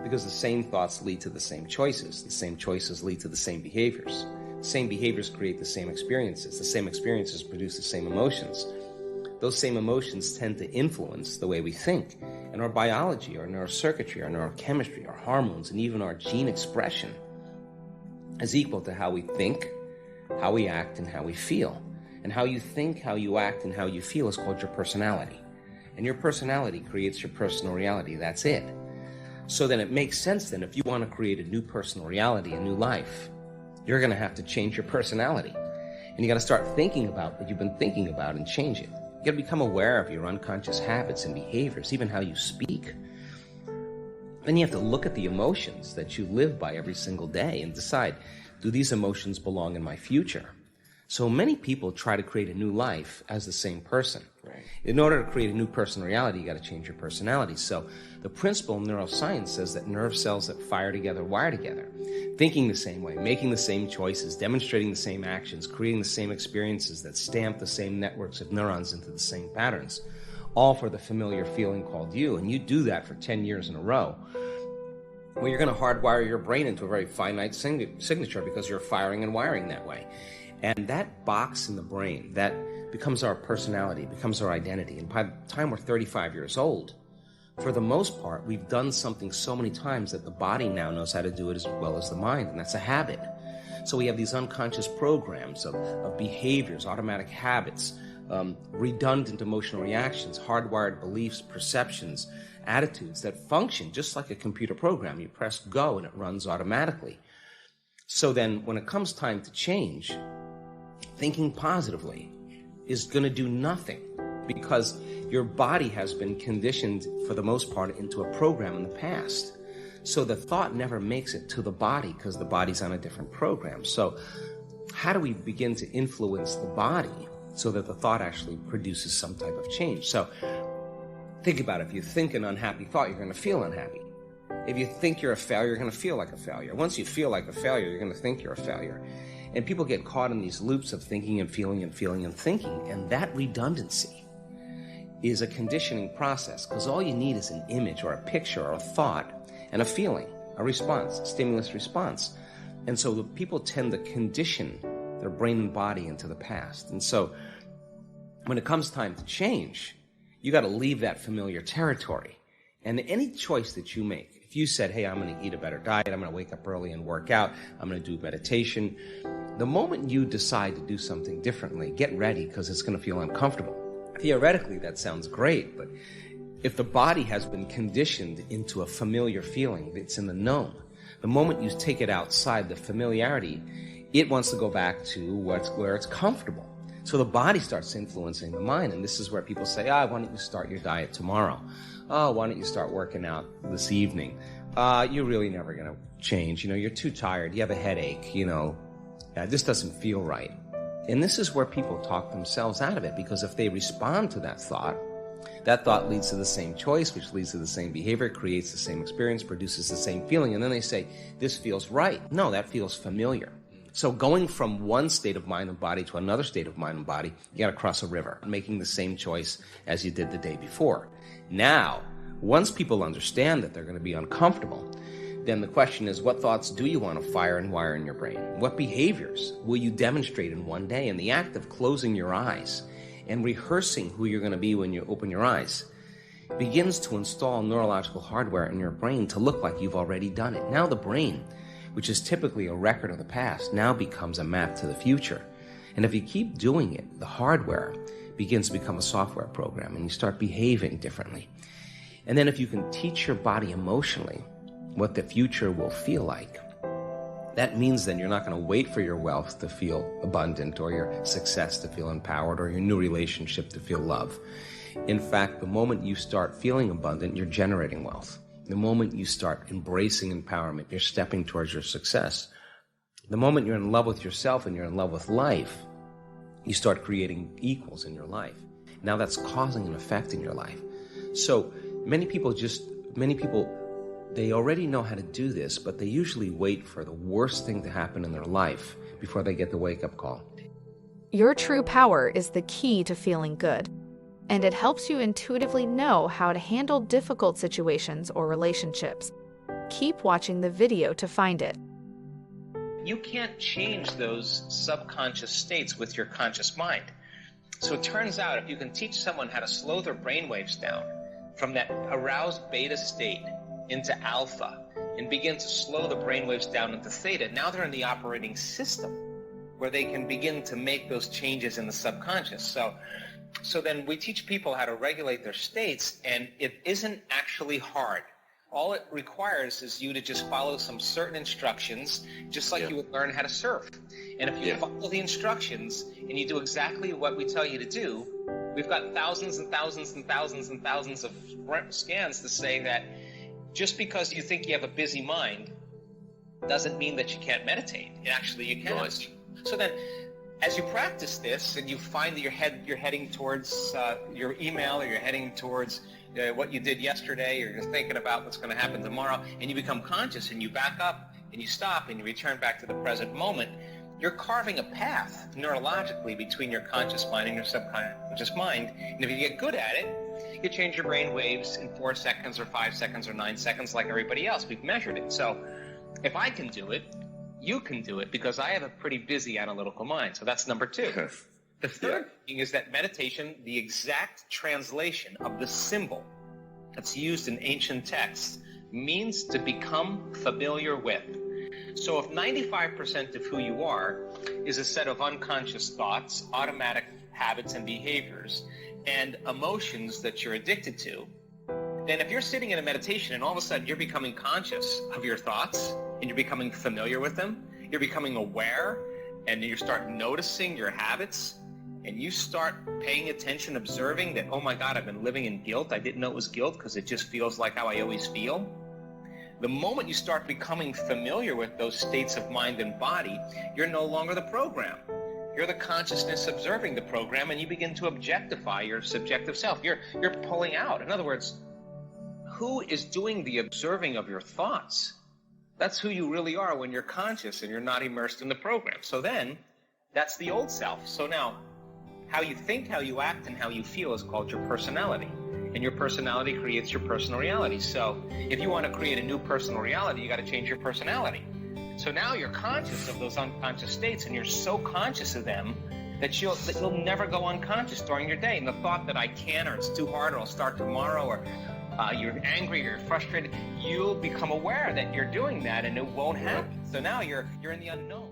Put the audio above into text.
Because the same thoughts lead to the same choices. The same choices lead to the same behaviors. The same behaviors create the same experiences. The same experiences produce the same emotions. Those same emotions tend to influence the way we think. And our biology, our neurocircuitry, our neurochemistry, our hormones, and even our gene expression is equal to how we think, how we act, and how we feel. And how you think, how you act, and how you feel is called your personality. And your personality creates your personal reality. That's it. So then it makes sense then, if you want to create a new personal reality, a new life, you're going to have to change your personality. And you got to start thinking about what you've been thinking about and change it. You got to become aware of your unconscious habits and behaviors, even how you speak. Then you have to look at the emotions that you live by every single day and decide, do these emotions belong in my future? So many people try to create a new life as the same person. Right. In order to create a new personal reality, you got to change your personality. So the principle in neuroscience says that nerve cells that fire together wire together. Thinking the same way, making the same choices, demonstrating the same actions, creating the same experiences that stamp the same networks of neurons into the same patterns, all for the familiar feeling called you. And you do that for 10 years in a row. Well, you're going to hardwire your brain into a very finite signature because you're firing and wiring that way. And that box in the brain, that becomes our personality, becomes our identity. And by the time we're 35 years old, for the most part, we've done something so many times that the body now knows how to do it as well as the mind, and that's a habit. So we have these unconscious programs of behaviors, automatic habits, redundant emotional reactions, hardwired beliefs, perceptions, attitudes that function just like a computer program. You press go and it runs automatically. So then when it comes time to change, thinking positively is going to do nothing because your body has been conditioned for the most part into a program in the past. So the thought never makes it to the body because the body's on a different program. So how do we begin to influence the body so that the thought actually produces some type of change? So think about it. If you think an unhappy thought, you're going to feel unhappy. If you think you're a failure, you're going to feel like a failure. Once you feel like a failure, you're going to think you're a failure. And people get caught in these loops of thinking and feeling and feeling and thinking. And that redundancy is a conditioning process because all you need is an image or a picture or a thought and a feeling, a response, a stimulus response. And so people tend to condition their brain and body into the past. And so when it comes time to change, you got to leave that familiar territory. And any choice that you make, if you said, hey, I'm going to eat a better diet, I'm going to wake up early and work out, I'm going to do meditation, the moment you decide to do something differently, get ready because it's going to feel uncomfortable. Theoretically, that sounds great, but if the body has been conditioned into a familiar feeling, it's in the known. The moment you take it outside the familiarity, it wants to go back to where it's comfortable. So the body starts influencing the mind, and this is where people say, why don't you start your diet tomorrow? Oh, why don't you start working out this evening? You're really never going to change. You're too tired. You have a headache. This doesn't feel right. And this is where people talk themselves out of it, because if they respond to that thought leads to the same choice, which leads to the same behavior, creates the same experience, produces the same feeling. And then they say, this feels right. No, that feels familiar. So going from one state of mind and body to another state of mind and body, you got to cross a river, making the same choice as you did the day before. Now, once people understand that they're going to be uncomfortable, then the question is, what thoughts do you want to fire and wire in your brain? What behaviors will you demonstrate in one day? And the act of closing your eyes and rehearsing who you're going to be when you open your eyes begins to install neurological hardware in your brain to look like you've already done it. Now the brain, which is typically a record of the past, now becomes a map to the future. And if you keep doing it, the hardware begins to become a software program and you start behaving differently. And then if you can teach your body emotionally what the future will feel like, that means then you're not going to wait for your wealth to feel abundant or your success to feel empowered or your new relationship to feel love. In fact, the moment you start feeling abundant, you're generating wealth. The moment you start embracing empowerment, you're stepping towards your success. The moment you're in love with yourself and you're in love with life, you start creating equals in your life. Now that's causing an effect in your life. So many people, they already know how to do this, but they usually wait for the worst thing to happen in their life before they get the wake-up call. Your true power is the key to feeling good, and it helps you intuitively know how to handle difficult situations or relationships. Keep watching the video to find it. You can't change those subconscious states with your conscious mind. So it turns out if you can teach someone how to slow their brainwaves down from that aroused beta state into alpha and begin to slow the brainwaves down into theta, now they're in the operating system where they can begin to make those changes in the subconscious. So then we teach people how to regulate their states, and it isn't actually hard. All it requires is you to just follow some certain instructions, just like you would learn how to surf. And if you follow the instructions and you do exactly what we tell you to do, we've got thousands and thousands and thousands and thousands of scans to say that just because you think you have a busy mind doesn't mean that you can't meditate. Actually, you can. Right. So then, as you practice this and you find that you're heading towards your email, or you're heading towards what you did yesterday, or you're thinking about what's going to happen tomorrow, and you become conscious and you back up and you stop and you return back to the present moment, you're carving a path neurologically between your conscious mind and your subconscious mind. And if you get good at it, you change your brain waves in 4 seconds or 5 seconds or 9 seconds like everybody else. We've measured it. So if I can do it, you can do it, because I have a pretty busy analytical mind. So that's number 2. The third thing is that meditation, the exact translation of the symbol that's used in ancient texts, means to become familiar with. So if 95% of who you are is a set of unconscious thoughts, automatic habits and behaviors, and emotions that you're addicted to, then if you're sitting in a meditation and all of a sudden you're becoming conscious of your thoughts and you're becoming familiar with them, you're becoming aware, and you start noticing your habits, and you start paying attention, observing that, oh my God, I've been living in guilt. I didn't know it was guilt because it just feels like how I always feel. The moment you start becoming familiar with those states of mind and body, you're no longer the program. You're the consciousness observing the program, and you begin to objectify your subjective self. You're pulling out. In other words, who is doing the observing of your thoughts? That's who you really are when you're conscious and you're not immersed in the program. So then, that's the old self. So now, how you think, how you act, and how you feel is called your personality. And your personality creates your personal reality. So if you want to create a new personal reality, you got to change your personality. So now you're conscious of those unconscious states, and you're so conscious of them that you'll never go unconscious during your day. And the thought that I can, or it's too hard, or I'll start tomorrow, or you're angry, or you're frustrated, you'll become aware that you're doing that, and it won't happen. So now you're in the unknown.